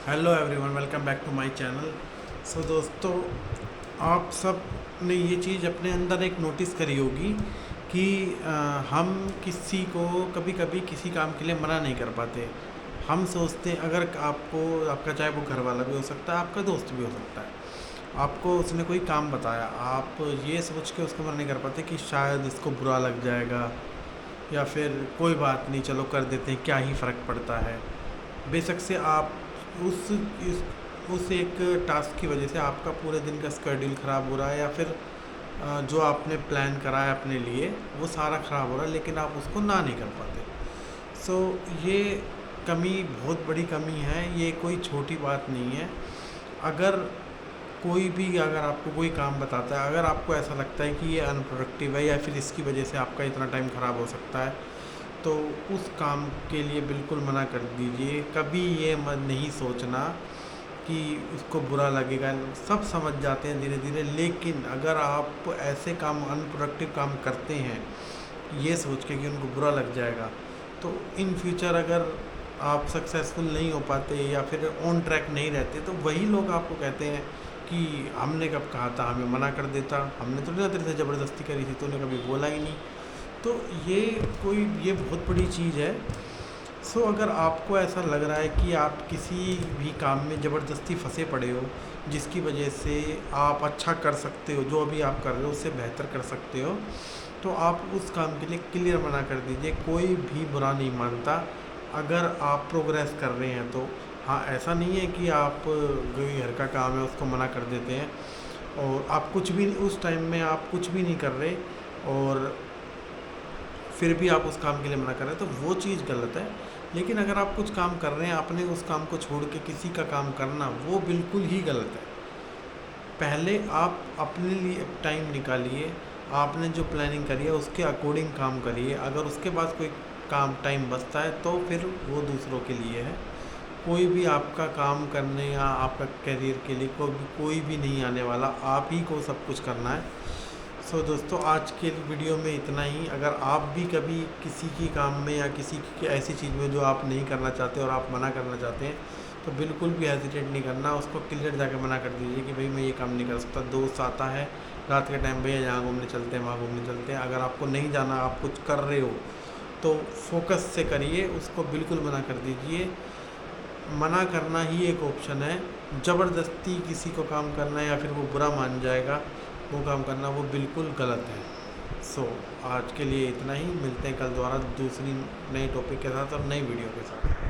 Hello everyone, welcome back to my channel. So दोस्तों, आप सब ने ये चीज़ अपने अंदर एक नोटिस करी होगी कि हम किसी को कभी कभी किसी काम के लिए मना नहीं कर पाते। हम सोचते हैं, अगर आपको आपका चाहे वो घर वाला भी हो सकता है, आपका दोस्त भी हो सकता है, आपको उसने कोई काम बताया, आप ये सोच के उसको मना नहीं कर पाते कि शायद इसको बुरा लग जाएगा, या फिर कोई बात नहीं, चलो कर देते हैं, क्या ही फ़र्क पड़ता है। बेशक से आप उस इस उस एक टास्क की वजह से आपका पूरे दिन का शेड्यूल ख़राब हो रहा है, या फिर जो आपने प्लान करा है अपने लिए वो सारा ख़राब हो रहा है, लेकिन आप उसको ना नहीं कर पाते। सो ये कमी बहुत बड़ी कमी है, ये कोई छोटी बात नहीं है। अगर अगर आपको कोई काम बताता है, अगर आपको ऐसा लगता है कि ये अनप्रोडक्टिव है या फिर इसकी वजह से आपका इतना टाइम ख़राब हो सकता है, तो उस काम के लिए बिल्कुल मना कर दीजिए। कभी ये मत नहीं सोचना कि उसको बुरा लगेगा। सब समझ जाते हैं धीरे धीरे, लेकिन अगर आप ऐसे काम, अनप्रोडक्टिव काम करते हैं ये सोच के कि उनको बुरा लग जाएगा, तो इन फ्यूचर अगर आप सक्सेसफुल नहीं हो पाते या फिर ऑन ट्रैक नहीं रहते, तो वही लोग आपको कहते हैं कि हमने कब कहा था, हमें मना कर देता, हमने तो नहीं तेरे से ज़बरदस्ती करी थी, तूने कभी बोला ही नहीं। तो ये ये बहुत बड़ी चीज़ है। सो अगर आपको ऐसा लग रहा है कि आप किसी भी काम में ज़बरदस्ती फंसे पड़े हो, जिसकी वजह से आप अच्छा कर सकते हो, जो अभी आप कर रहे हो उससे बेहतर कर सकते हो, तो आप उस काम के लिए क्लियर मना कर दीजिए। कोई भी बुरा नहीं मानता अगर आप प्रोग्रेस कर रहे हैं तो। हाँ, ऐसा नहीं है कि आप कोई घर का काम है उसको मना कर देते हैं और आप कुछ भी उस टाइम में आप कुछ भी नहीं कर रहे, और फिर भी आप उस काम के लिए मना कर रहे हैं, तो वो चीज़ गलत है। लेकिन अगर आप कुछ काम कर रहे हैं, आपने उस काम को छोड़ के किसी का काम करना, वो बिल्कुल ही गलत है। पहले आप अपने लिए टाइम निकालिए, आपने जो प्लानिंग करी है उसके अकॉर्डिंग काम करिए। अगर उसके बाद कोई काम टाइम बचता है तो फिर वो दूसरों के लिए है। कोई भी आपका काम करने या आपका करियर के लिए कोई भी नहीं आने वाला, आप ही को सब कुछ करना है। सो दोस्तों, आज के वीडियो में इतना ही। अगर आप भी कभी किसी की काम में या किसी की ऐसी चीज़ में जो आप नहीं करना चाहते और आप मना करना चाहते हैं, तो बिल्कुल भी हेजिटेट नहीं करना, उसको क्लियर जाके मना कर दीजिए कि भाई मैं ये काम नहीं कर सकता। दोस्त आता है रात के टाइम, भैया यहाँ घूमने चलते हैं, वहाँ घूमने चलते हैं। अगर आपको नहीं जाना, आप कुछ कर रहे हो तो फोकस से करिए, उसको बिल्कुल मना कर दीजिए। मना करना ही एक ऑप्शन है। ज़बरदस्ती किसी को काम करना या फिर वो बुरा मान जाएगा वो काम करना, वो बिल्कुल गलत है। सो आज के लिए इतना ही। मिलते हैं कल दोबारा दूसरी नई टॉपिक के साथ और नई वीडियो के साथ।